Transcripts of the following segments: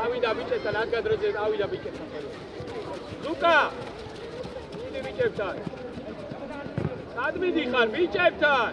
ავიდა ბიჭებთან, რადგან დროზე ავიდა ბიჭებთან. ლუკა! მიდი ბიჭებთან. სად მიდიხარ ბიჭებთან?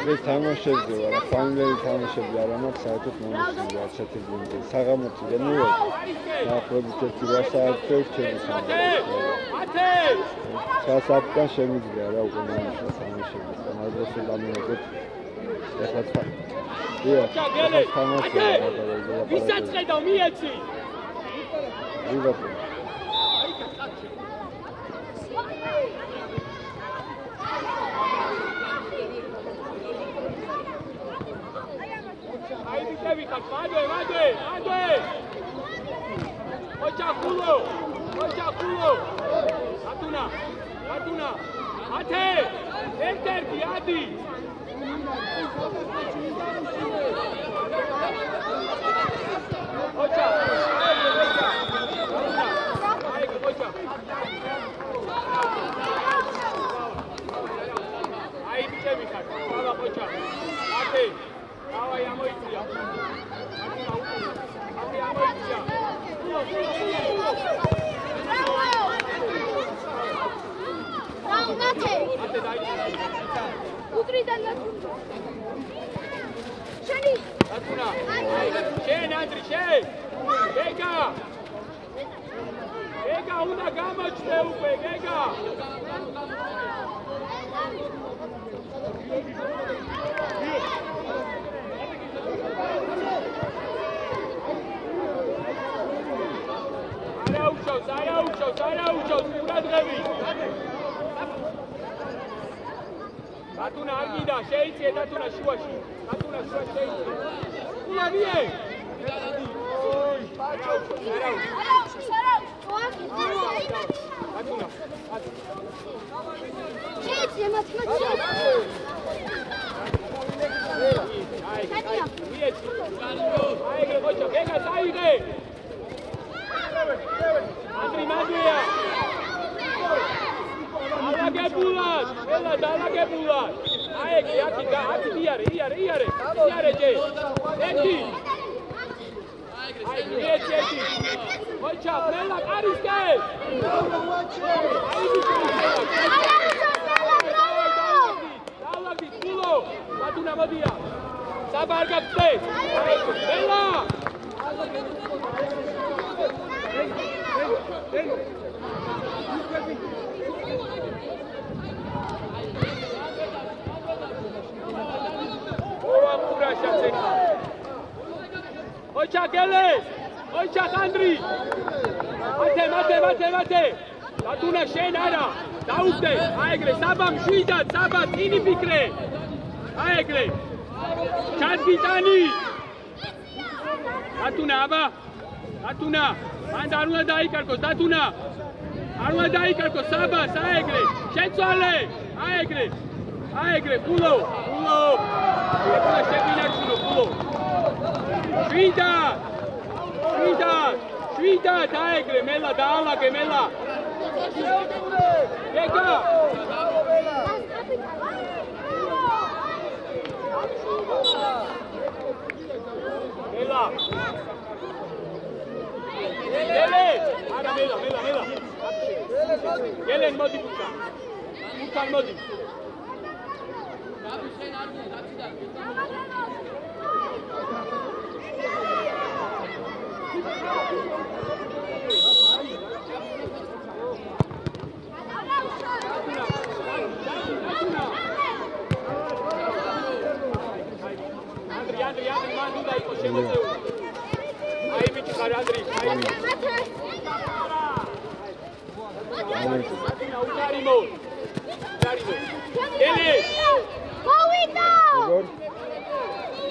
ეს თამაშებზე ვარ, ფაინლები თამაშები არ ამაქვს საერთოდ მომწონს ასეთი გუნდი. საღამოთი გემოვარ. დაახლოებით 1 საათზე ვჩერდი. საათიდან შემიძლია რა უკვე მომიშვა თამაშები. მაგდროსი დამიწყეთ. ეხლა ვისაც ხედავ მიეცი. Ai bitevi khar, vade. Ocha culo. Atuna. Ate. Enter Adi. Ocha. Ai bitevi khar. Sava ocha. Ate. Ai amoitia. Შენ ანდრი შენ გეგა უნდა გამოჩნდე უკვე გეგა არაუჩავს ყურადღები დათუნა არ გიდა შეიწიე დათუნა შუაში შეიწიე ულავიე შეიწიე მათმატიკა აი გოჩა გეგა დაიღე Andri Madria. Alagebulat, ela dalagebulat. Aeki diare. Diare je. Eti. Ai eti. Ocha, ela ariske. Dalagi kulo. Maduna Madia. Sabargatse. Ela. Ocha Geles, Ocha Andri. Mate. Datuna შენ არა. დაუხდე. აეგრე საბამ შვიდად, საბა წინი ფიქრე. აეგრე. ჩადგიტანი. Datuna აბა. Datuna. მან არ უნდა დაიკარგოს დათუნა არ უნდა დაიკარგოს საბა საეგრე შეცვალე აეგრე კულო ეხლა შეგინახულო კულო შვიდად აეგრე მელა დაალაგე მელა გეგა მელა Mela. Gelen modi Bukan modi. Andri, mandi dai possiamo Ai bici fare Andri. Udarimo. Ele. Povida.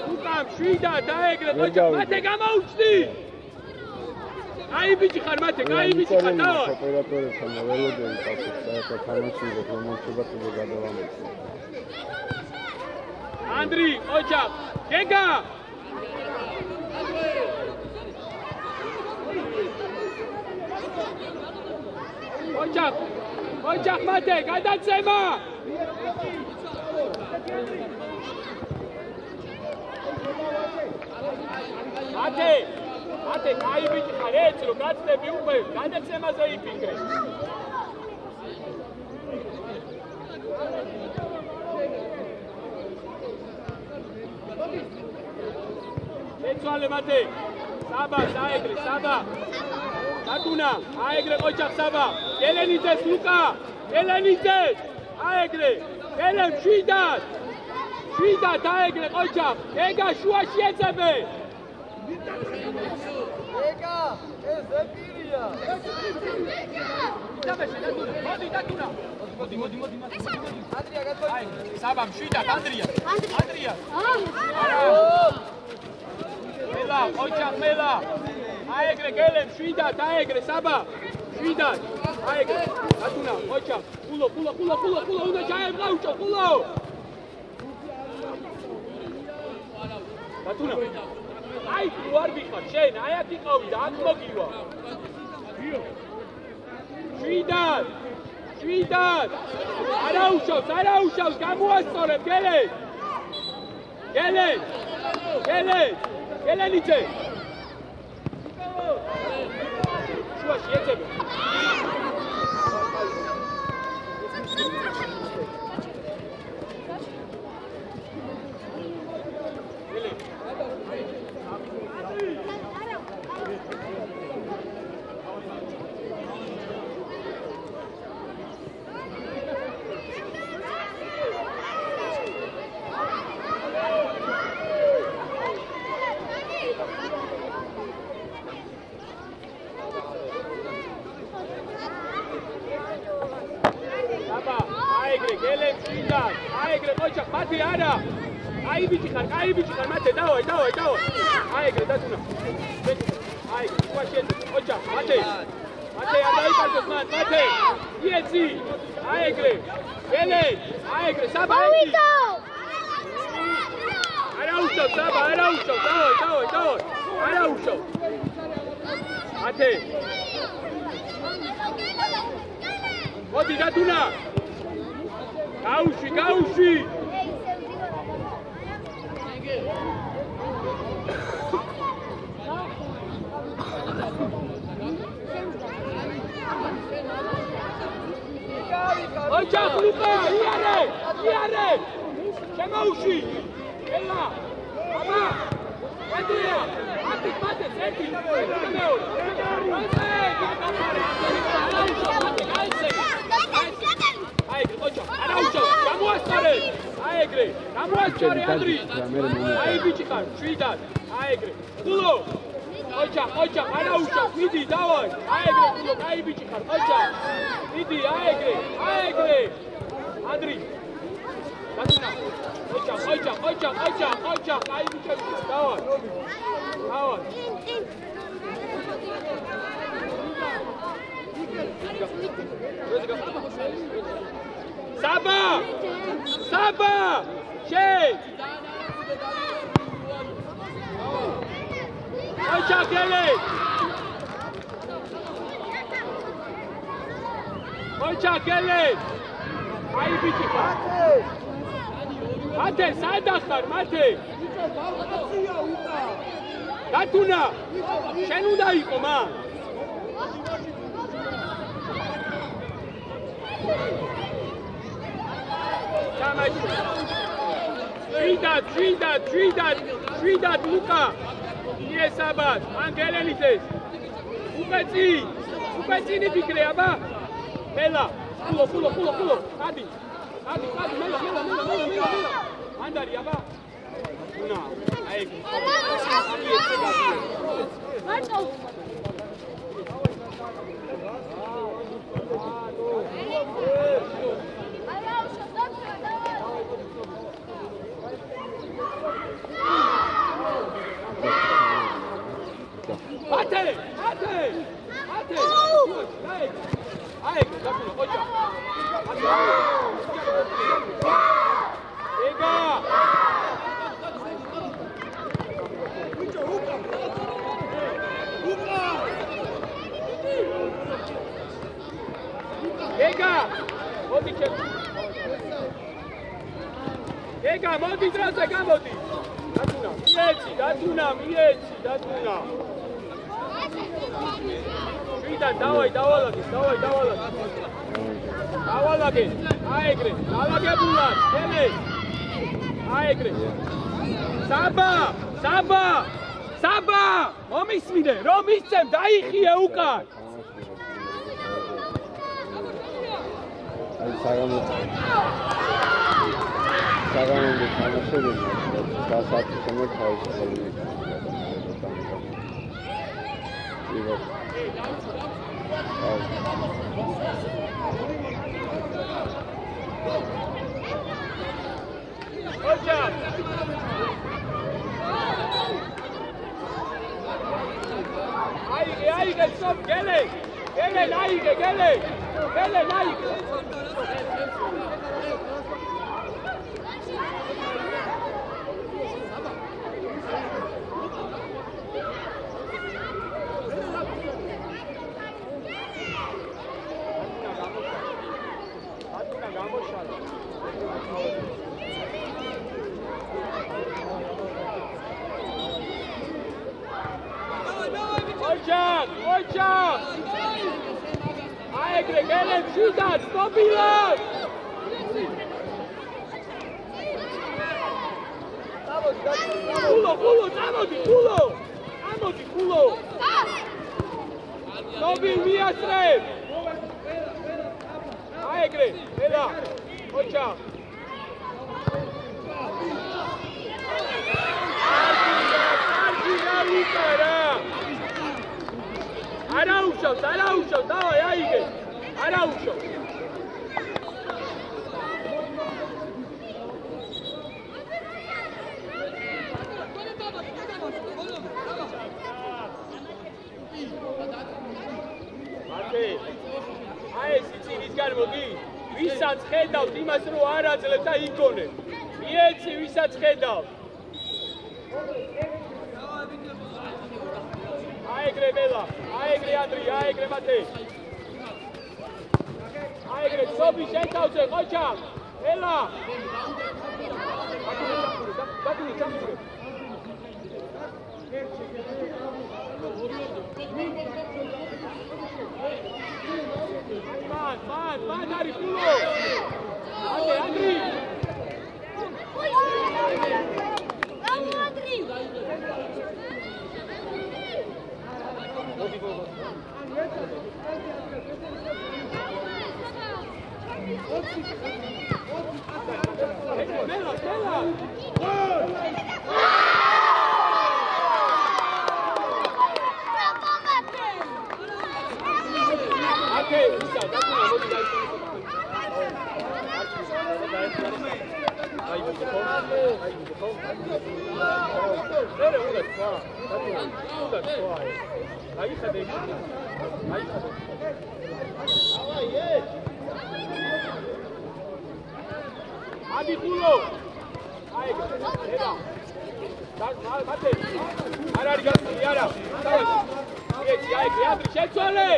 Ukam შვიდა დაეგრე მათე გამაუჩდი. Ai bici ხარ მათე, აი bici ხარ დავა. ოპერატორებთან ველოდები წავშეთ საერთოდ თამაშიზე პრომოციებად უნდა გადავამეცი. Andri, ოჯა, გეგა. ოჯახ მათე, გადაცემა! მათე, კაი ბიჭი ხარ, ეცი რომ გაცდები უკვე, გადაცემაზე იფიქრე. ეცვალე მათე. საბა, დაეგრე, საბა. დატუნა, აეგრე ყოჩახ საბა. ელენიძეს ლუკა. ელენიძეს. აეგრე. ელენ შვიდად. შვიდად აეგრე ყოჩახ. ეგა შუაში ეძებე. ეგა, ეს ზეპირია. მოდი დატუნა. მოდი. ანდრია გაწყვეტ. აი, საბა შვიდად ანდრია. ანდრია. მელა, ყოჩახ მელა. აეგრე გელენ შვიდად აეგრე საბა. შვიდად. აეგრე. დატუნა, ყოჩახ. ხულო, უნდა ჩაებყავჭო, ხულო. დატუნა. აი, თუ არ ვიხარ, შენ, აი აქ იყავი და აქ მოგივა. შვიდად. არაუშავს, გამოასწორებ, გელენიძე. შუაში ეძებე. აეგრე ყოჩახ მათე არა. კაი ბიჭი ხარ, მათე დავაი. აეგრე დატუნა. აეგრე შუაში ეძებე, ყოჩახ, მათე არ დაიკარგოს მან, მათე. იეცი. აეგრე. გელენ. აეგრე საბა. არაუშავ საბა, დავაი. არაუშავ. მათე. მოდი დატუნა. გაუში. ოჯახ ლუკა, იარე. შემოუში. ელა. აბა. ედია. მათე, ზეთი. აეგრე, ოჯახ, არაუშავ, გამოასწორე. აეგრე, ანდრი. აი ბიჭი ხარ, შვიდად. აეგრე. ხულო. ოჯახ, არაუშავ, მიდი, დავაი. აეგრე, ხულო, აი ბიჭი ხარ, ოჯახ. მიდი, აეგრე. ანდრი. დატუნა. ოჯახ, აი ბიჭი ხარ, დავაი. საბა. შენ. ოჯახ გელენ. აი ბიჭი ხარ. მათე, სადა ხარ, მათე. დატუნა. შენ უნდა იყო მან. შვიდად ლუკა. იესაბად, ანგელენიძეს. უპეცინი ფიქრე, აბა. მელა, ხულო. ადი, მელა. ანდარი, აბა. უნა, აეგრე. მათე. აეგრე, დატუნა, ოჯახ. ეგა. ეგა, მოდი დროზე გამოდი. დატუნა, მიეცი. შვიდა, დავალაგე. აეგრე, დალაგებულად, გელე. აეგრე. საბა. საბა მომისმინე რომ ისცემ დაიხიე უკან აი საგამოწ თამაშები გასაწევ შემდგომ თავის ხოლმე Aige, stop, gele, naige, gele, naige. Ocha! Aigre, gele, ciudat, stopilat! Culo, culo! Stopi, via tre! Aigre, veda, Ocha! Argina, Lucera! Araújo, давай, Aige! Araújo! Აი სიცივისგან მოდი, ვისაც ხედავთ იმას რომ არ აძლევ და იგონე. მიეცი ვისაც ხედავ. Aigre Bela, Aigre Andri, Aigre Mate. Aigre, sobi შეთავზე, ყოჩა. Bela. Man, Ari Pulo. Andri. Bravo Andri. Bela. Adi Pulo. Aigre, Bela. Mate. Ara rigastuli, ara. Eți, Aigre, Andri, შეცვალე.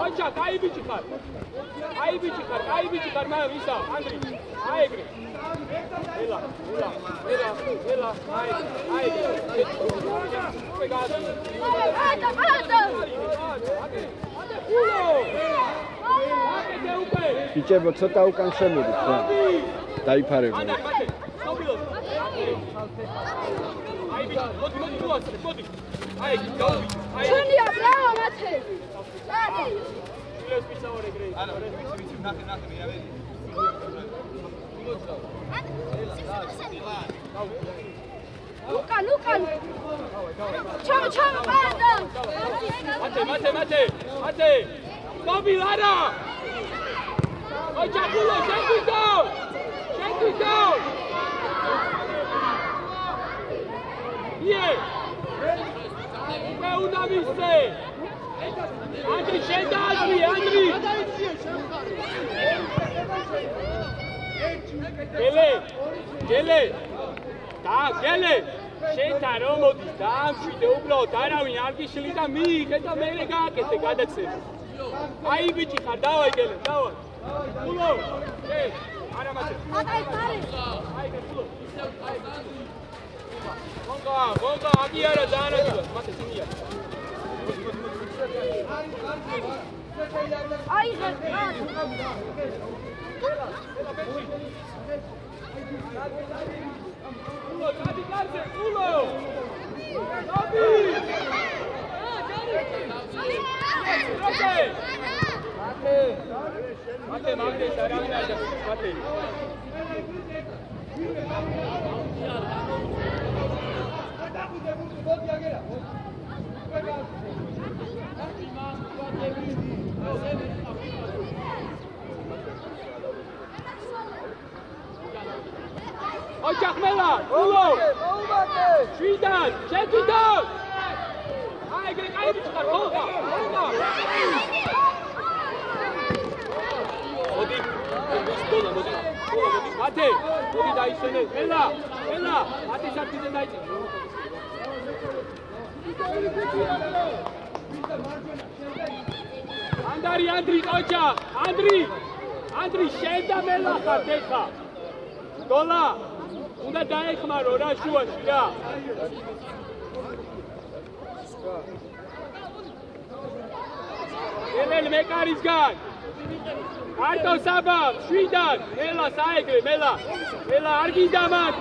Ocha, კაი ბიჭი ხარ. კაი ბიჭი ხარ, მე ვისა, Andri. Aigre. Bela. Aigre. ბიჭებო, ცოტა უკან შემოდით რა. დაიფარებო. მოდი. Aigre, გავი. ჩვენია, ბრავო, მათე. Iles pizzaore grei. Ana, ვიცი, ნახე, მე რა ვედი. Lucan. Ciao, guarda. Mate. Stopi, Lara. Ocha, Pulo, shake it down. Yeah. Una viste. Andri, scenda Andri. Gele. Gele. Scenda რომ მოდის დაამშვიდე უბრალოდ არავინ არ გიშლი და მიიღე და მერე გააკეთე გადაცემა. Ai ბიჭი ხარ, დავაი გელე, დავაი. Pulo. არა მათე. Aigre, Pulo. Vonga, aghiara Zanagila. Mate, sinia. Aigre. Pulo, Pulo. მათე მაგდეს არავინ არ დაგვიწყს მათე ოჩახმელა ულო შვიდან შეთვითონ აი ეგრე კაი ვიწყარ ხოლმე მოდი მოდი მათე მოდი დაისვენე მელა მათე საფიზე დაიწე ანდრი ყოჩა ანდრი შენ და მელა ხარ ეხა დოლა უნდა დაეხმარო რა შუაში რა ელელ მეკარისგან არტო საბა შვიდან მელა საეგრე მელა არ გინდა მათ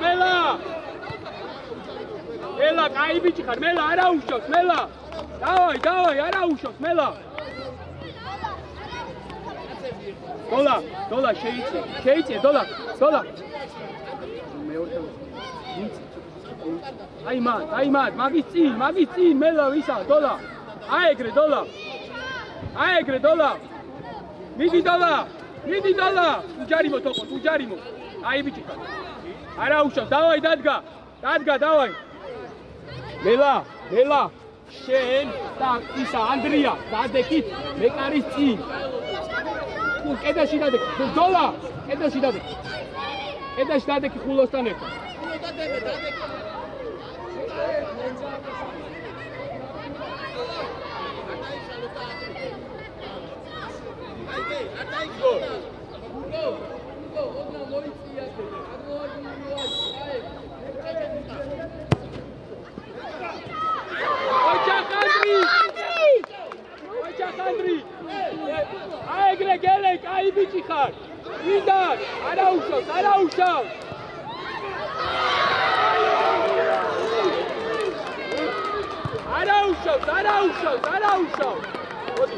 მელა კაი ბიჭი ხარ მელა არა უშავს მელა დავაი არა უშავს მელა დოლა შეიწე დოლა აი მან მაგის წინ მელა ვისა დოლა აეგრე დოლა მიდი დოლა უჯარიმო თოყო უჯარიმო აი ბიჭი ხარ არა უშავს დავაი დადგა დავაი მელა შენ და ისა ანდრია დადეკით მეკარის წინ კედაში დადეკი დოლა კედაში დადეკი ხულოსთან ერთად ოჩახანდრი აეგრე გელე კაი ბიჭი ხარ ვიდან არა უშავს არა უშავს მოდი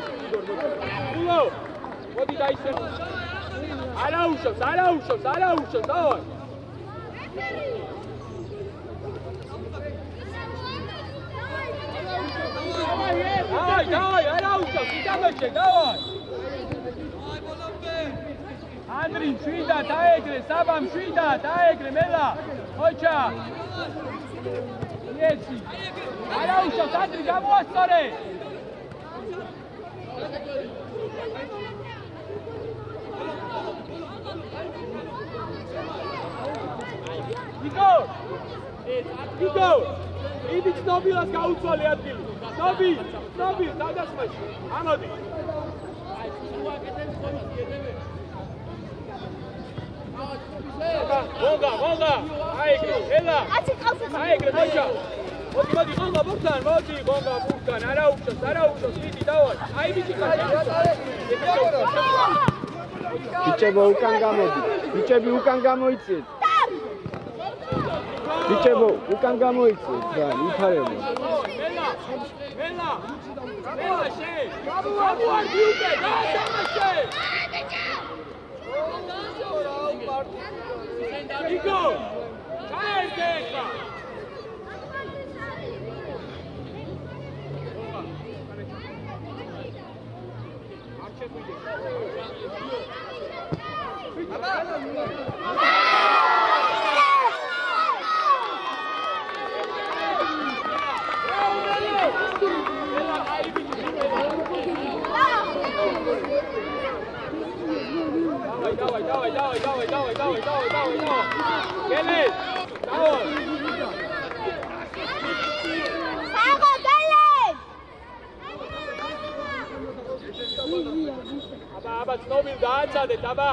ულო მოდი დაისვენო არა უშავს დავაი დავაი არა უშავს იტამაშე დავაი ანდრი შვიდად აეგრე საბამ შვიდად აეგრე მელა ოჩა ეცი არა უშავს ანდრი გამოასწორე იგო იდი ცნობილას გაუცვალე ადგილი ცნობილ დადასმაში ამოდი მოგა აიგრე ელა აიგრე მოჩა მოდი გონგა ბურთან არა უშავს მიდი დავაი აი ბიჭი ბიჭებო უკან გამოიწეთ უკან გამოიწეთ და იფარებო მელა შენ გამოარდი უკვე დაასამაშე იგო ჩაერგეხა Давай. Келес. Давай. Саго, Келес. Აბა, ცნობილ დააცადეთ, აბა.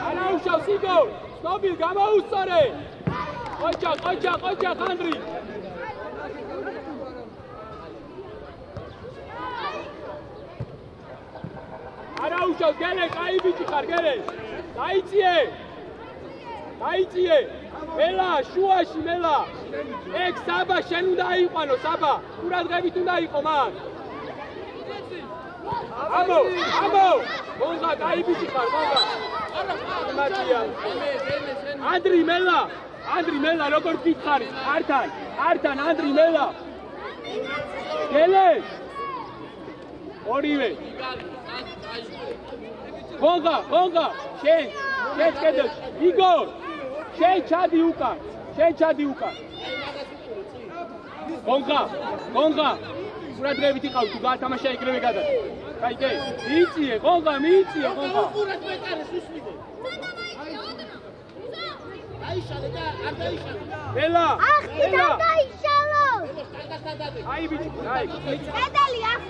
არა უშავს იგო. ცნობილ გამოუსწორე. ოჯახ ანდრი. არა უშავს გელე, კაი ბიჭი ხარ გელე. დაიწიე. მელა, შუაში მელა. ეგ საბა შენ უნდა აიყვანო, საბა. ყურადღებით უნდა იყო მან. ამო. მონღა, კაი ბიჭი ხარ, მონღა. მატია. ანდრი მელა, როგორ გითხარი? ართან, ანდრი მელა. გელე. ორივე. მონღა, შენ კედელში. იგორ, შენ ჩადი უკან. მონღა. ყურადღებით იყავ, თუ გაათამაშა ეგრევე გადადი. კაი, მიიწიე, მონღა. დაიშალე და არ დაიშალე. მელა. დაიშალო. აი ბიჭი, კედელი ახ.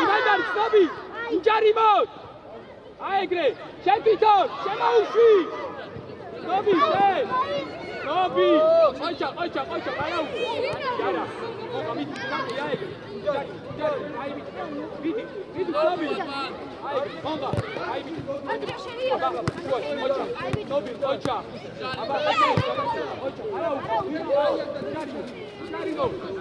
მანდარი, სტოპი! უჯარი მოდ! აეგრე, შენ თვითონ, შემაუშვი! სტოპი, შენ! სტოპი! ყოჩა, ყარაუშვი! არა, მოგა მიდი, აეგრე. უჯარი, აი მიდი, სტოპი! აეგრე, მოგა, აი მიდი. აბა, სტოპი, ყოჩა. აბა, ყოჩა, არაუშვი! უჯარი მოდ!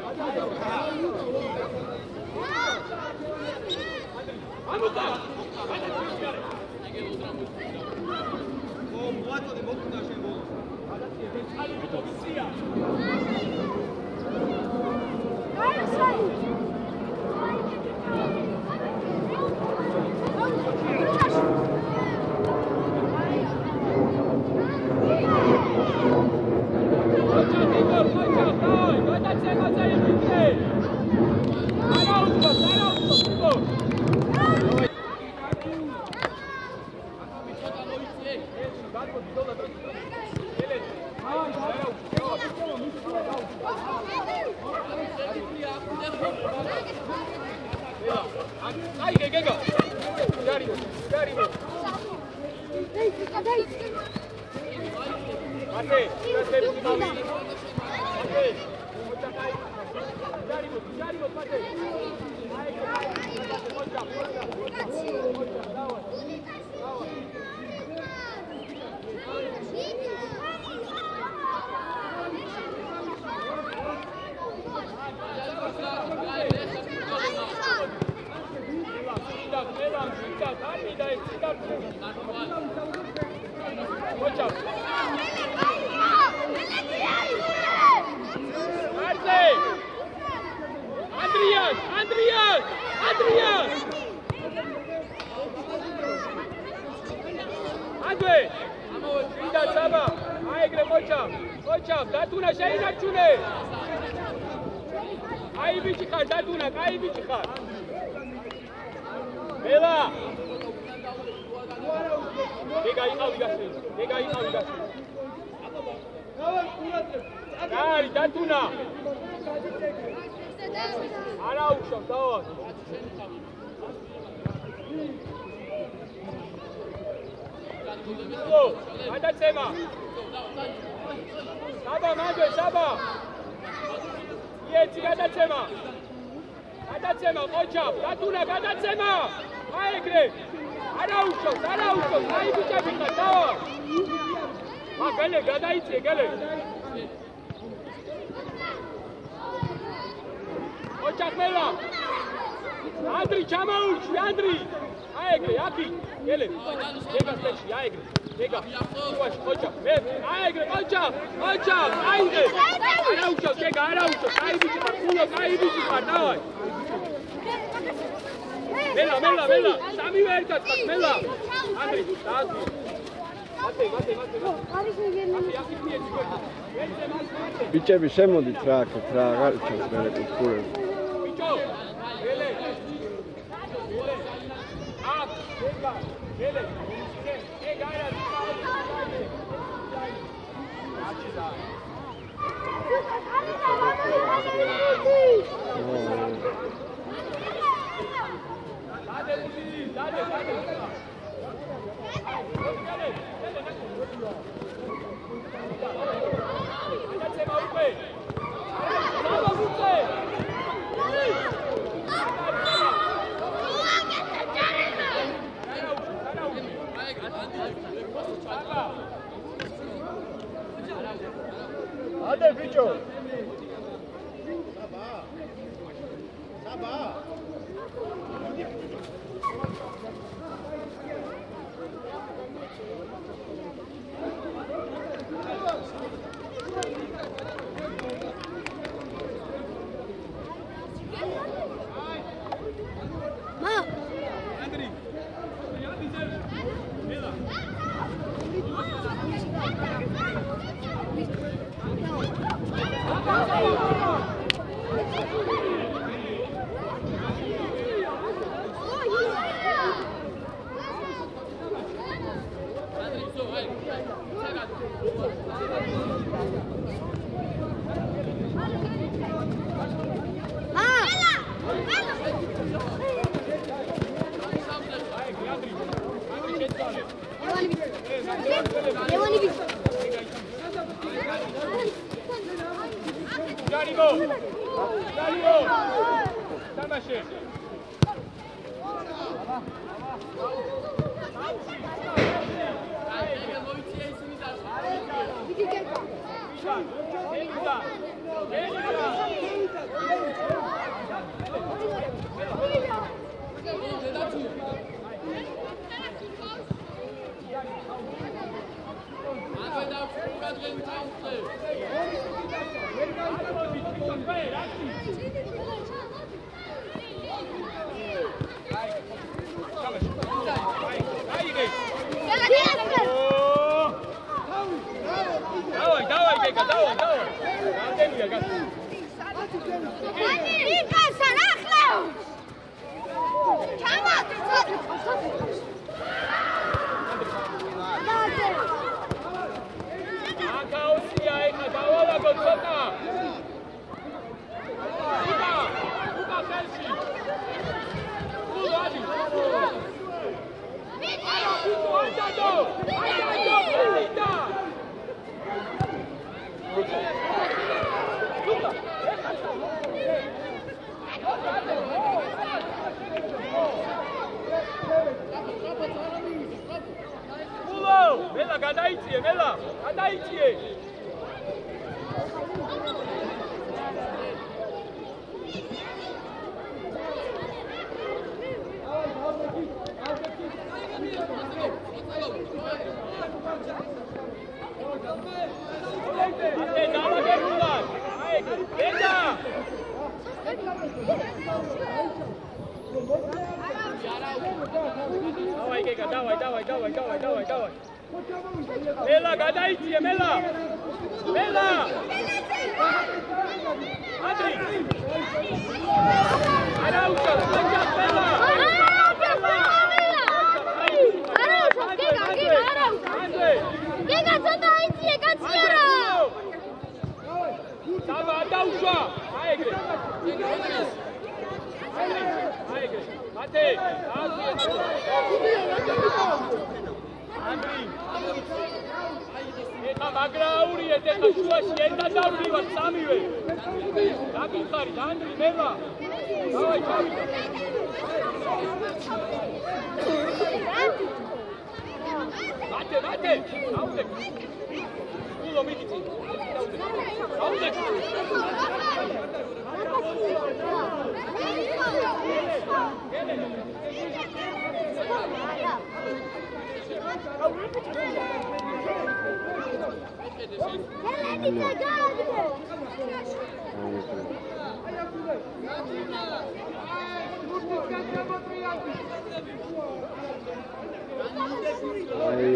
ბიჭები შემოდით რა აქეთ რა აღარ ჩანს მე კულტურები ბიჭო გელე გელე ეგ არა Ade bicho. Saba.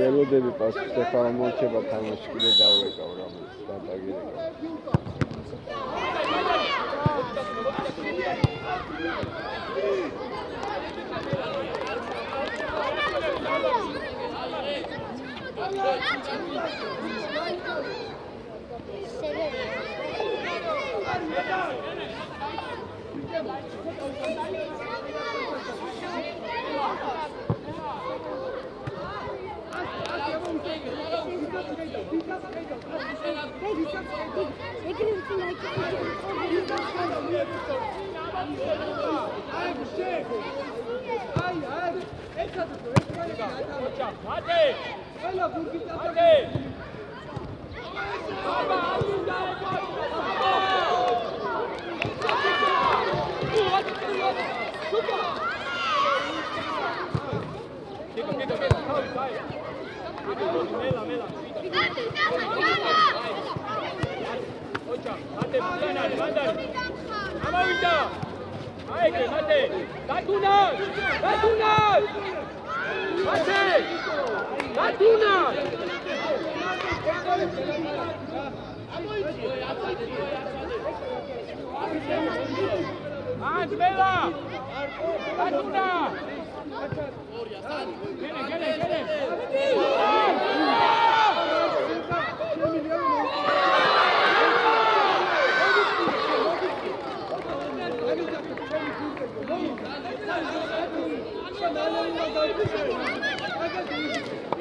ელოდები პასუხს ეხლა მოჩება თამაში კიდე დავეკავ რამის დაგირეკავ Hadi! მოვიდა. აიგე, მათე. დათუნა! მათე! დათუნა! Anzbela! Dátuna! Gele!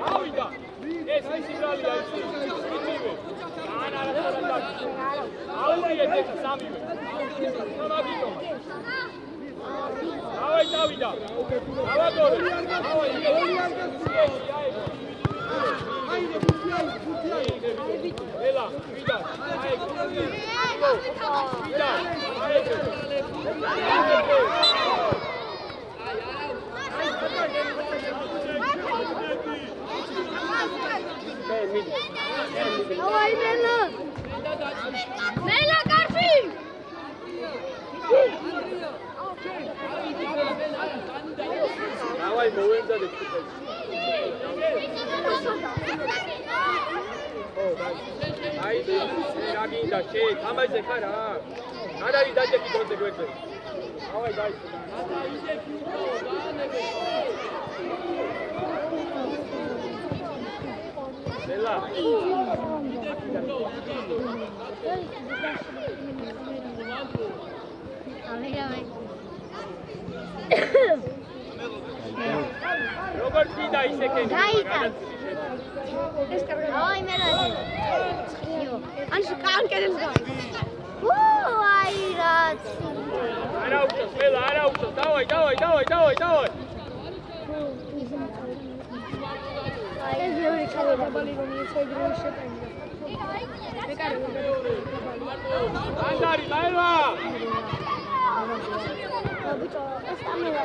Avida! Esse Israeli aí. Davida. Avagore. Ela, vida. Давай, Мела, Карфи! Давай, моем дали. Ай, рагинда, че, тамайзе кара. Надари дадеки дозе გვერდზე. Давай, дай. Мела. Robert Pida isე კენი. Давай, Мела. Анში კანკერებს გავი. აი რაც. არა უჩოს, Мела, არა უჩოს. Давай. ეს მეორე ჩავედაბალი რომ ეცეგრე შეტანდა. ანდარი, მაელა. ბიჭო, ეს ამელა.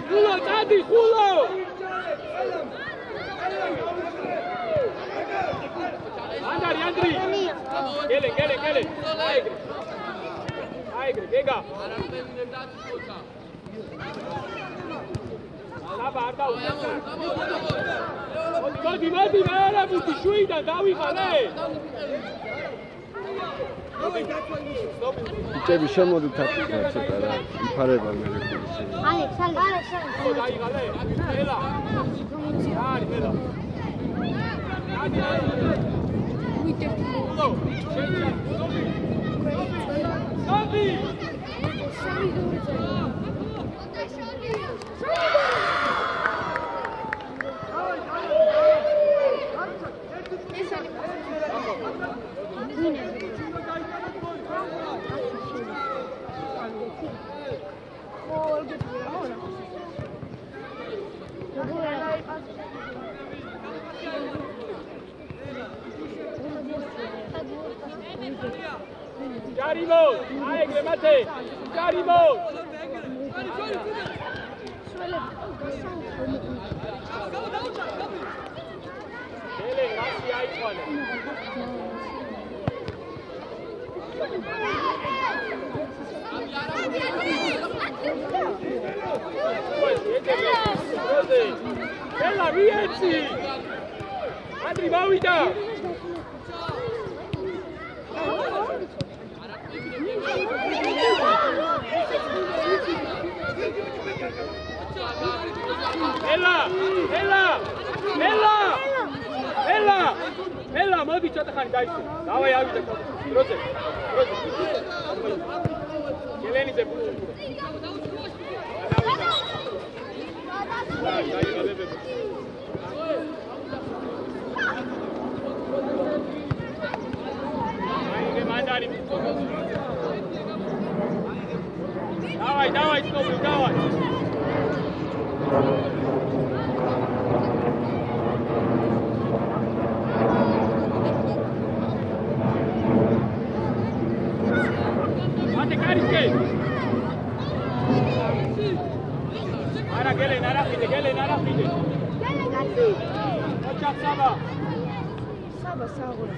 Kulo, Tadi, Kulo! Andri! Gele! Aigre, Vega! Modi, vera, buti, șuida, davigale! Bicevi შემოდით აფრიკა ცოტა რა იფარება მე რეკურსი. ალექს. დაიღალე. მელა. არი მელა. Sabi! Jarimo! Aigre, mate! Jarimo! Ele, masi aicoane. Bella, rienzi! Andri, Mauida! Ela, მოდი ცოტა ხანი დაიწყო. დავაი ავიდე დროზე. გელენიძე ბუჩი. აიგე მანდარი. დავაი, სკოპი, დავაი. Ara gele, nara fide. ოჩახ საბა. საბა საღურა.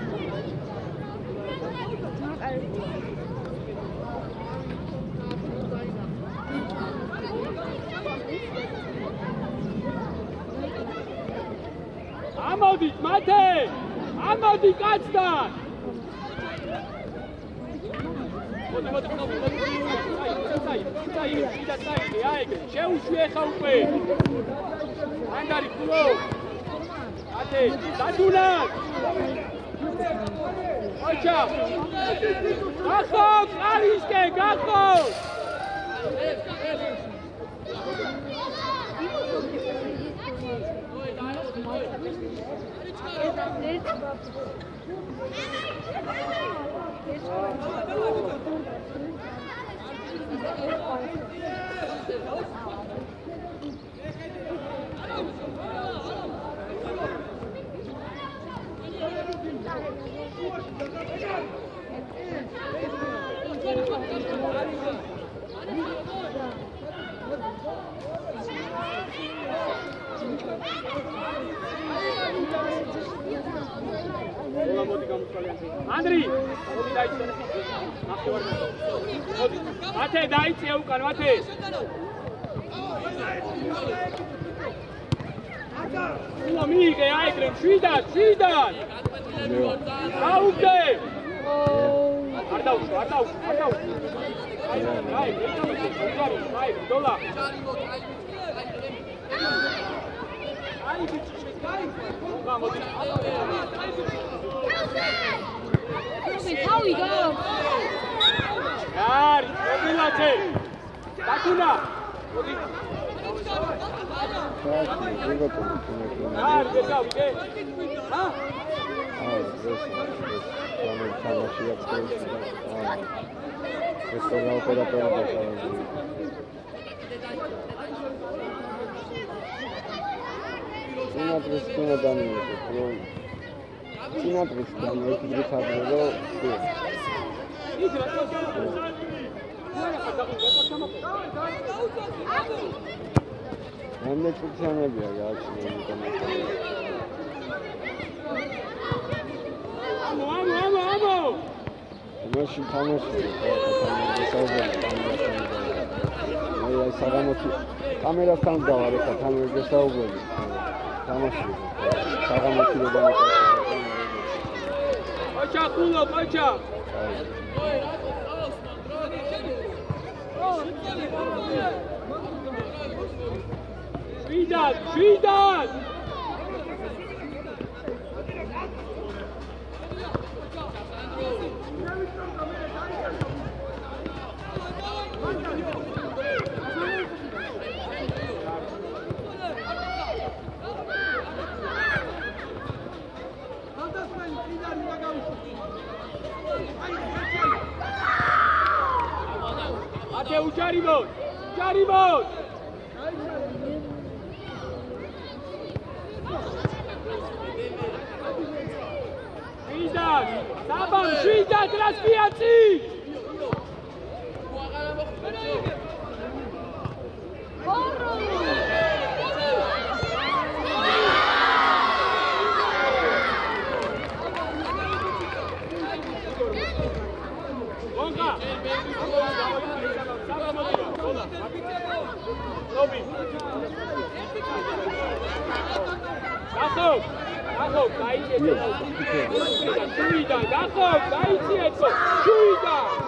ამოდით მათე! ამოდი კაცთან! შეუშვი ეხა უკვე! ანგარი ქულო! ათე! დადუნად! ოჩა! გახო! კარისკე! გახო! ანდრი, მოდი დაიწე. მოდი. მათე დაიწე უკან, მათე. უ მიიღე აიგრე, შვიდად. აუგდე. არ დაუშვა. აი, დოლა. აი, ბიჭი, მოდი. თავი გა. არი, მობილაძე. დაკუნა. მოდი. არი, გავიდე. ჰა? Sinatris dan itu bisa dulu. Anda çok sana bir ya şimdi. Amo. Nasıl tanıştık? Ay sagamoti. Kameradan da var ya kamerada savurdu. Tanıştık. Sagamoti de var. Paça kulo paça. Şiidat. Ate ujaribot. Şiidat, raspiaci. Gakov, daicie to. Szujda, Gakov, daicie to. Szujda.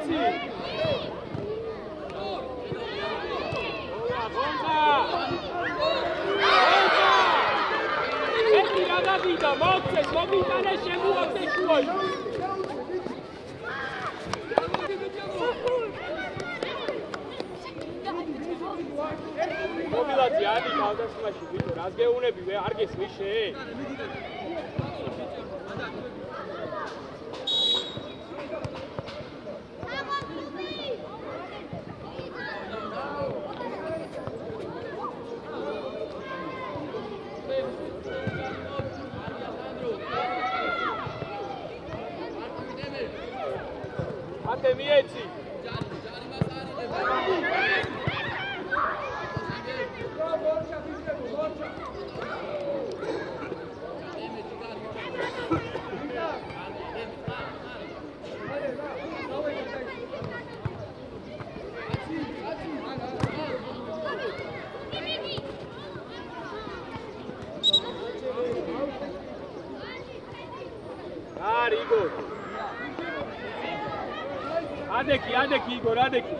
მიეცი. ერთი რა გაგიდა, მოგცეს, მომიტანე შემოაგდე შუაში. მობილაცი არის თავდასხმაში, ვიტო, რას გეუნები, არ გესმის შე? ათე მიეცი. Igor. Adeki, Igor, adeki.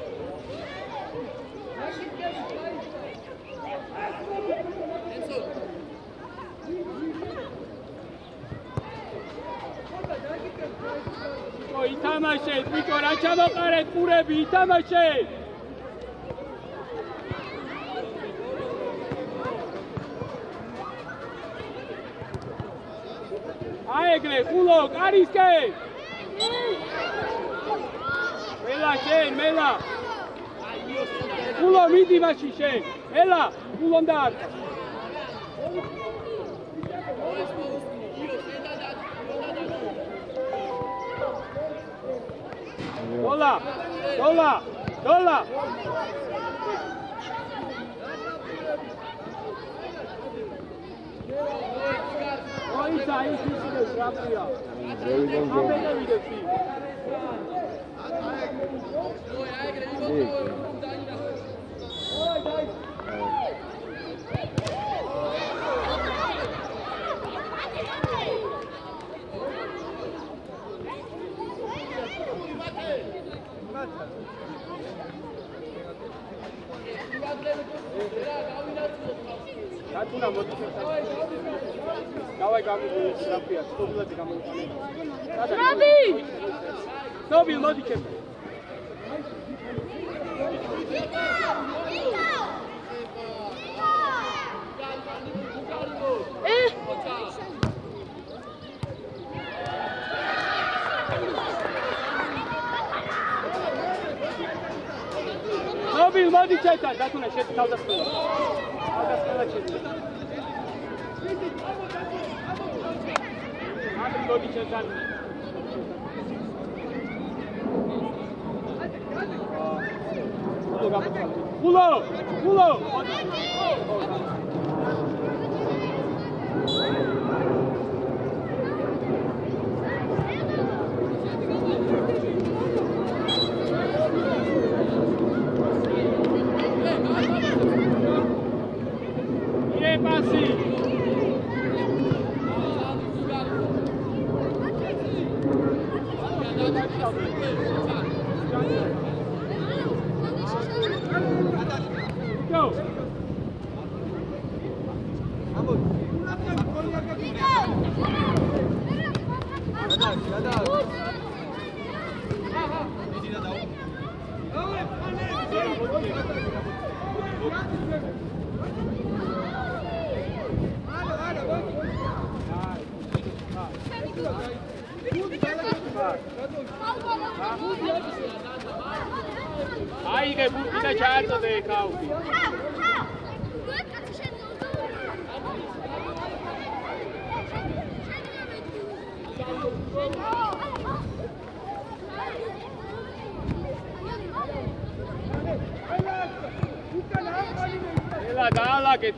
ითამაშეთ, ვიკო, რა ჩამოყარეთ ყურები, ითამაშეთ. აეგლე, ხულო, კარისკე. მელა შენ, მელა. ხულო, მიდი მაშინ შენ. მელა, ხულომ დაარტყა. Dola. Oita, isso rápido. Atuna modifica. Давай камеру срапия, стоbilati камеру. Раби! Стобил модиче. Стобил модиче, датуна шет თავდასხმელა. თავდასხმელა შეთ. მოდიჩე ძალიან. ხულო. Ai che buttita certo dei cauti.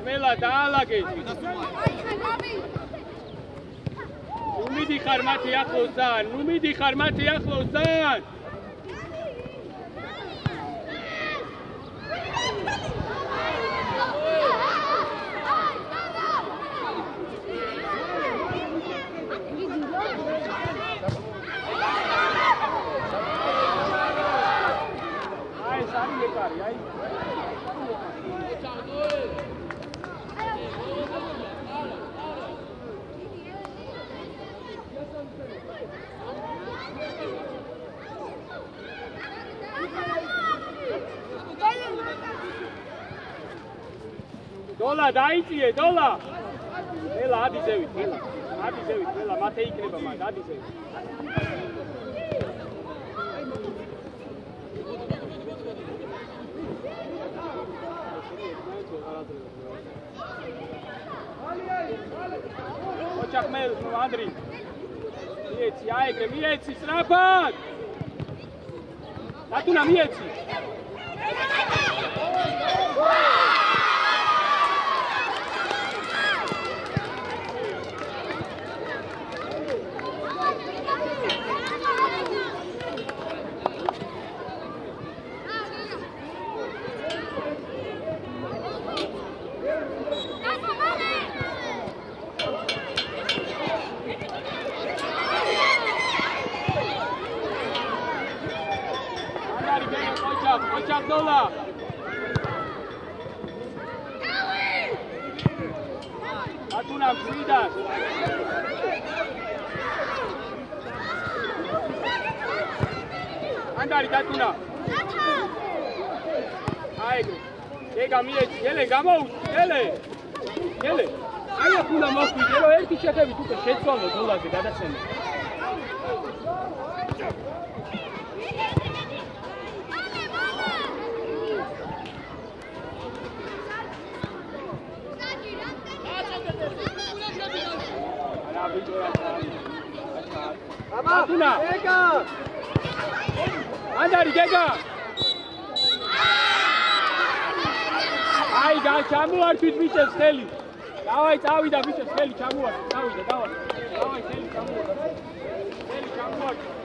Mela დაალაგეთ. ნუ მიდიხარ მათი ახლოს ძალიან. არის, აი. დოლა დაიწიე, დოლა. ელა ადისევით, ელა. ადისევით, ელა მათე იქნება მაგ ადისევით. ოჩახმელ, ანდრი. მიეცი, აეგრე, მიეცი, სწრაფად. დათუნა მიეცი. ოჩახ დოლა. დათუნა მშვიდად. ანდარი დათუნა. აიგო. ეგა მიეცი, ელე გამოუჩ, ელე. ელე. აი აქ უნდა მოხვიდე, რომ ერთი შეხედვით უკვე შეცვალო დოლაზე გადაცემა. დათუნა. ეგა. ანდარი გეგა. აი ჩამოვარდით ბიჭებს ხელი. დავაი წავიდა ბიჭებს ხელი ჩამოვარდით. წავიდა, დავაი. დავაი ხელი ჩამოვარდით. ხელი ჩამოვარდით.